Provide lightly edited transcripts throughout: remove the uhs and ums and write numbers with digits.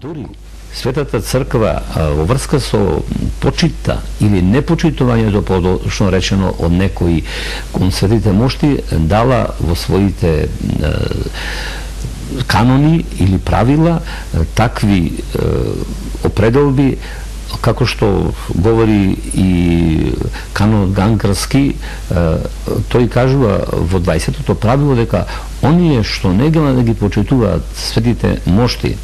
Дури Светата црква во врска со почита или непочитувањето, подошно речено, од некои кон светите мошти, дала во своите канони или правила такви определби, како што говори и канонот Ганкарски. Тој кажува во 20-тото правило дека оние што не да ги почитуваат светите мошти,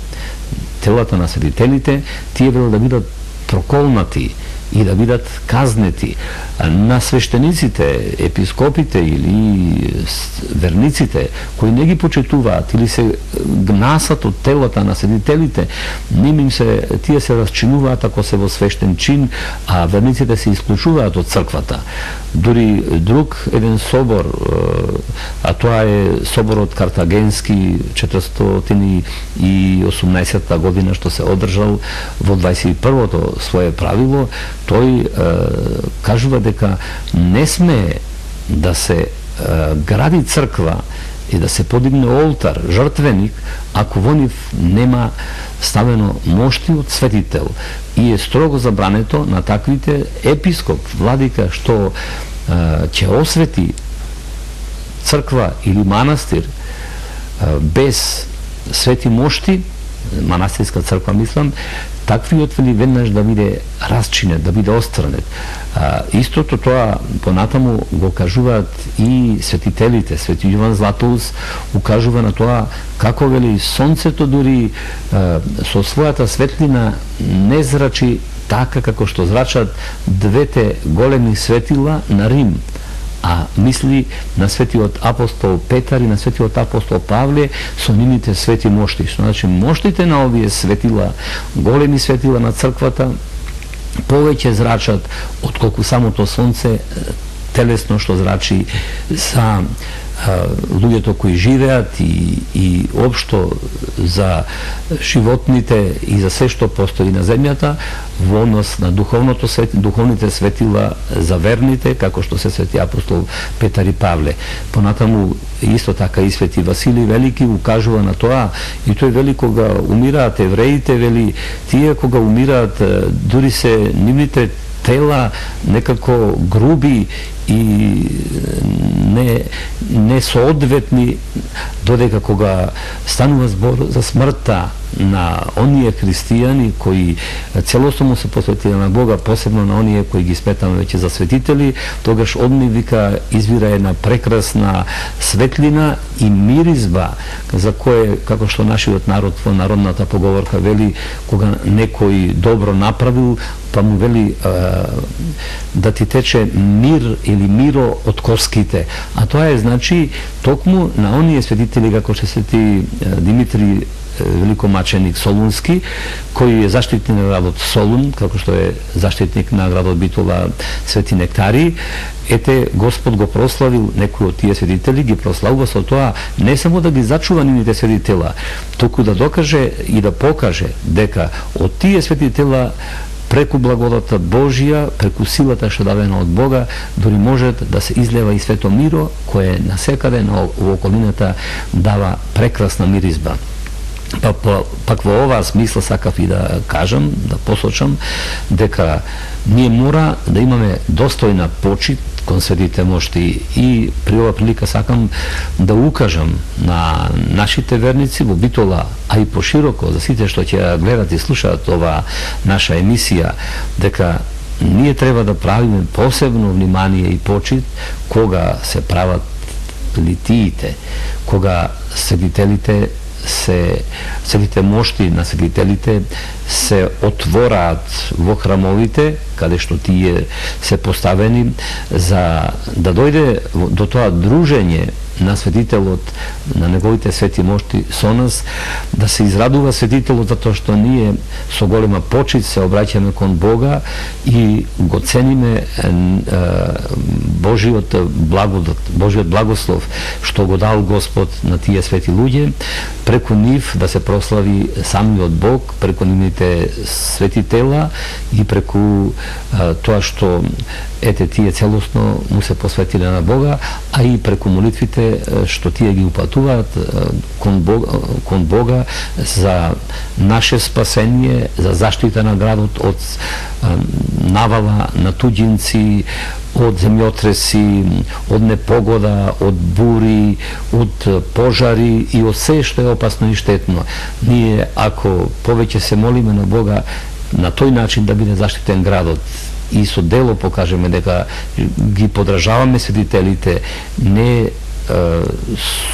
телата на светителите, тие велат да бидат проколнати и да бидат казнети. На свештениците, епископите или верниците кои не ги почитуваат или се гнасат од телата на светителите, тие се расчинуваат ако се во свештен чин, а верниците се исклучуваат од црквата. Дури друг еден собор, а тоа е соборот Картагенски 418 година што се одржал во 21-то свое правило, тој кажува дека не сме да се гради црква и да се подигне олтар, жртвеник, ако во нив нема ставено мошти од светител. И е строго забрането на таквите епископ, владика, што ќе освети црква или манастир без свети мошти, манастирска црква мислам, таквиот вели веднаш да биде расчинет, да биде отстранет. Истото тоа понатаму го кажуваат и светителите. Свети Јован Златоуст укажува на тоа како вели сонцето дури со својата светлина не зрачи така како што зрачат двете големи светила на Рим, а мисли на светиот апостол Петар и на светиот апостол Павле со нивните свети мошти. Значи, моштите на овие светила, големи светила на црквата, повеќе зрачат отколку самото сонце телесно што зрачи за луѓето кои живеат и општо за животните и за се што постои на земјата во однос на духовните светила за верните, како што се свети апостол Петар и Павле. Понатаму исто така и свети Василий Велики укажува на тоа, и тој вели кога умираат евреите, вели тие кога умираат дури се нивните тела некако груби и не соодветни, додека кога станува збор за смртта на оние христијани кои целосно му се посветиле на Бога, посебно на оние кои ги сметаме веќе за светители, тогаш од нив вика извира една прекрасна светлина и миризба, за кое, како што нашиот народ во народната поговорка вели, кога некој добро направил, па му вели да ти тече мир или миро од коските. А тоа е, значи, токму на оние светители, како што свети Димитри великомаченик Солунски, кој е заштитник на градот Солун, како што е заштитник на градот Битола Свети Нектари. Ете, Господ го прославил некои од тие светители, ги прославува со тоа не само да ги зачува нивните светитела, туку да докаже и да покаже дека од тие светитела преку благодата Божија, преку силата што дадена од Бога, дури може да се излева и свето миро, кое насекаде во околината дава прекрасна миризба. Пак во оваа смисла сакав и да кажам, да посочам, дека ние мора да имаме достојна почит кон светите мошти, и при ова прилика сакам да укажам на нашите верници во Битола, а и пошироко за сите што ќе гледат и слушаат ова наша емисија, дека ние треба да правиме посебно внимание и почит кога се прават литиите, кога светите мошти на светителите се отвораат во храмовите, каде што тие се поставени, за да дојде до тоа дружење на светителот, на неговите свети мошти со нас, да се израдува светителот затоа што ние со голема почит се обраќаме кон Бога и го цениме Божиот благослов што го дал Господ на тие свети луѓе, преку нив да се прослави самиот Бог, преку нивните свети тела и преку тоа што ете тие целосно му се посветиле на Бога, а и преку молитвите што тие ги упатуваат кон Бога за наше спасение, за заштита на градот од навала на туѓинци, од земјотреси, од непогода, од бури, од пожари и од се што е опасно и штетно. Ние, ако повеќе се молиме на Бога на тој начин да биде заштитен градот и со дело покажеме дека ги подражаваме светителите, не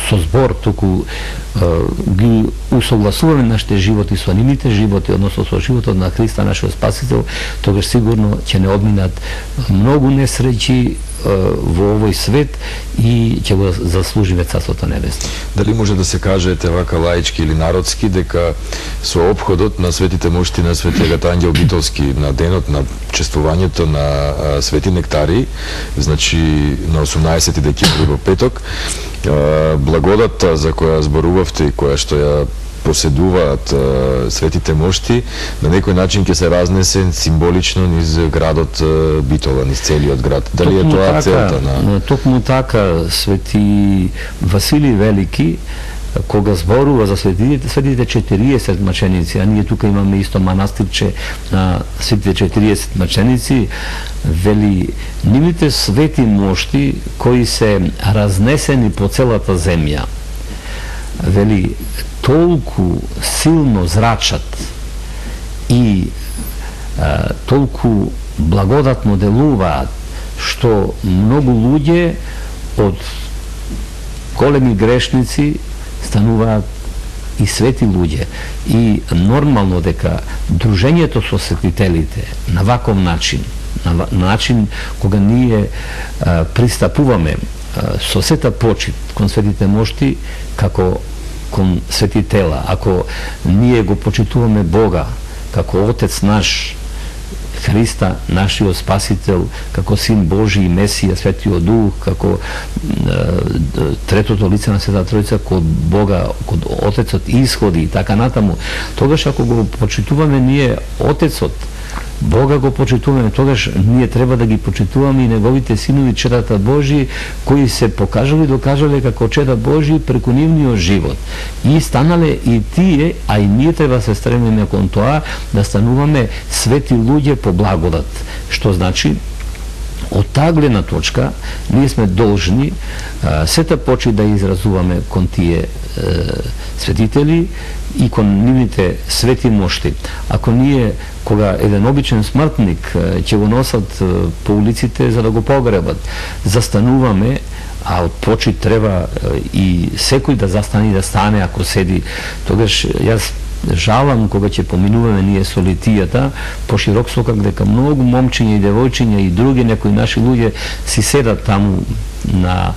со збор, туку ги усогласуваме нашите животи со нивните животи, односно со животот на Христа, нашиот Спасител, тогаш сигурно ќе не одминат многу несреќи во овој свет и ќе го заслужиме Царството Небесно. Дали може да се кажете вака лаички или народски дека со опходот на светите мошти на Светиот Ангел Битолски на денот на чествувањето на свети нектари, значи на 18 декември во петок, благодата за која зборувавте и која што ја поседуваат светите мошти, на некој начин ќе се разнесе символично низ градот Битола, низ целиот град. Дали е тоа целта на... Токму така, свети Василий Велики, кога зборува за светите 40 маченици, а ние тука имаме исто манастирче на светите 40 маченици, вели, нивните свети мошти кои се разнесени по целата земја, вели, толку силно зрачат и толку благодатно делуваат, што многу луѓе од големи грешници стануваат и свети луѓе. И нормално дека дружењето со светителите на ваков начин, на начин кога ние пристапуваме со сета почит кон светите мошти како кон светитела, ако ние го почитуваме Бога како Отец наш, Христа, нашиот Спасител, како Син Божи и Месија, Светиот Дух, како третото лице на Света Тројца, код Бога, код Отецот исходи и така натаму, тогаш ако го почитуваме ние Отецот, Бога го почитуваме, тогаш ние треба да ги почитуваме и неговите синови, чедата Божи, кои се покажали и докажале како чеда Божи преку нивниот живот. И станале и тие, а и ние треба се стремиме кон тоа, да стануваме свети луѓе по благодат. Што значи, од таа гледна точка, ние сме должни сета почит да изразуваме кон тие светители и кон нивните свети мошти. Ако ние, кога еден обичен смртник ќе го носат по улиците за да го погребат, застануваме, а од почит треба и секој да застане и да стане ако седи, тогаш јас жалам кога ќе поминуваме ние со литијата по широк сокак дека многу момчиња и девојчиња и други некои наши луѓе си седат таму на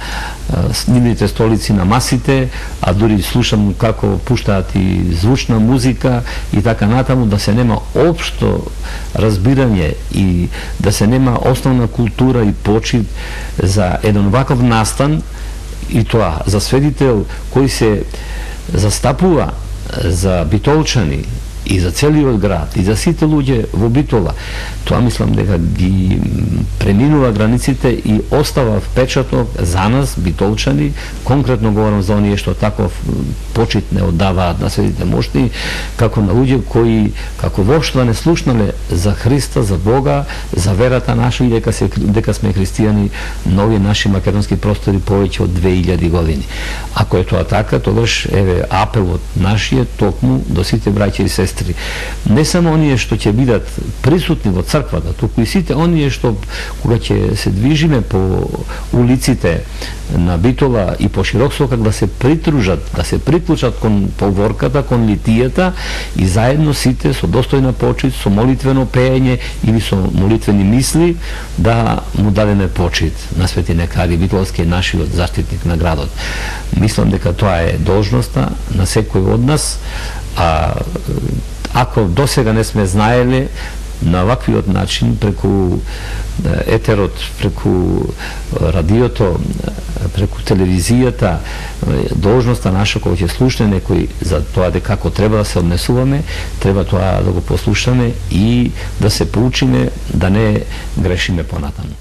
нивните столици на масите, а дури слушам како пуштаат и звучна музика и така натаму, да се нема општо разбирање и да се нема основна култура и почит за еден ваков настан, и тоа за светител кој се застапува за битолчани и за целиот град и за сите луѓе во Битола. Тоа мислам дека ги преминува границите и остава впечаток за нас, битолчани, конкретно говорам за оние што таков почит не оддаваат на светите мошти, како на луѓе кои како воопшто не слушнале за Христа, за Бога, за верата наша и дека сме христијани на овие наши македонски простори повеќе од 2000 години. Ако е тоа така, тогаш еве апелот нашиот токму до сите браќа и сестри, не само оние што ќе бидат присутни во црквата, туку и сите оние што кога ќе се движиме по улиците на Битола и по широк сокак да се притружат, да се приклучат кон поворката, кон литијата и заедно сите со достојна почит, со молитвено пеење или со молитвени мисли да му дадеме почит на свети некари Битолски, нашиот заштитник на градот. Мислам дека тоа е должноста на секој од нас, а ако досега не сме знаеле на ваквиот начин, преку етерот, преку радиото, преку телевизијата, должноста наша кога ќе слушне некој за тоа дека како треба да се однесуваме, треба тоа да го послушаме и да се поучиме да не грешиме понатаму.